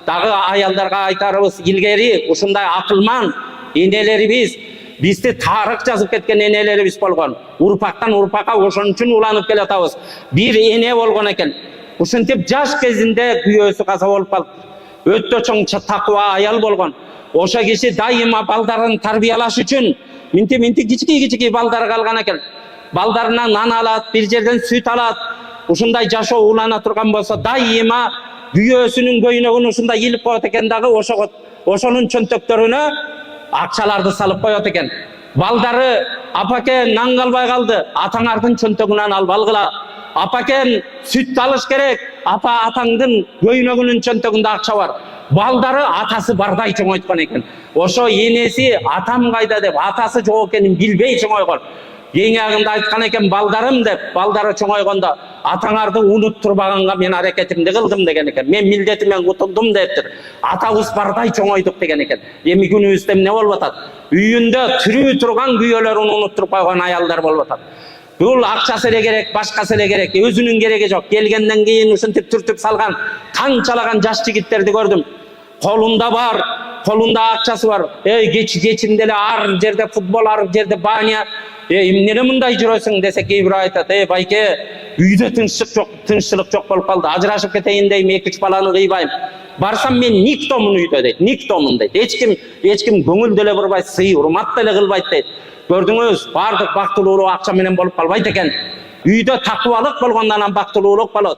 Дағы аялдарға айтарыбыз, илгери ушундай акылман энелерибиз, бизди тарых жазып кеткен энелерибиз болгон. Урпактан урпакка ошон үчүн уланып келатабыз. Бир эне болгон экен. Ушинтип жаш кезинде күйөөсү каза болуп калып, өтө чоң такыба аял болгон. Ошо киши дайыма балдарын тарбиялаш үчүн минти кичики балдары калган экен. Балдарынан нан алат, бир жерден сүт алат. Ушундай жашоо улана турган болсо, дайыма күйөөсүнүн көйнөгүн ушундай илип коет экен дагы, ошонун чөнтөктөрүнө акчаларды салып коет экен. Балдары апаке нан калбай калды, атаңардын чөнтөгүнөн алып алгыла. Апакен сүт алыш керек, апа атаңдын көйнөгүнүн чөнтөгүндө акча бар. Балдары атасы бардай чоңойткон экен. Ошо энеси атам кайда деп, атасы жок экенин билбей чоңойгон. Эң агында айткан экен, балдарым деп, балдары чоңойгондо атаңарды унуттурбаганга мен аракетимди кылдым деген экен. Мен милдетимен кутулдум дептир. Атабыз бардай чоңойдук деген экен. Эми күнүбүздө эмне болуп атат? Үйүндө тирүү турган күйөөлөрүн унуттуруп койгон аялдар болуп атат. Бул акчасы эле керек, башкасы эле керек, өзүнүн кереги жок. Келгенден кийин ушинтип түртүп салган канчалаган жаш жигиттерди көрдүм. Колунда бар, колунда акчасы бар. Кечинде эле ар жерде футбол, ар жерде баня. Эмне мындай жүрөсүң десе, кейбир айтат, байке, үйдө тынччылык жок болуп калды. Ажырашып кетейин дейм, 2-3 баланы кыйбайм. Барсам мен никтомун үйдө дейт, никтомун дейт. Эч ким көңүл деле бурбайт, сый, урмат деле кылбайт дейт. Көрдүңүз, бардык бактылуулук акча менен болуп калбайт экен. Үйдө такыбалык болгондон бактылуулук болот.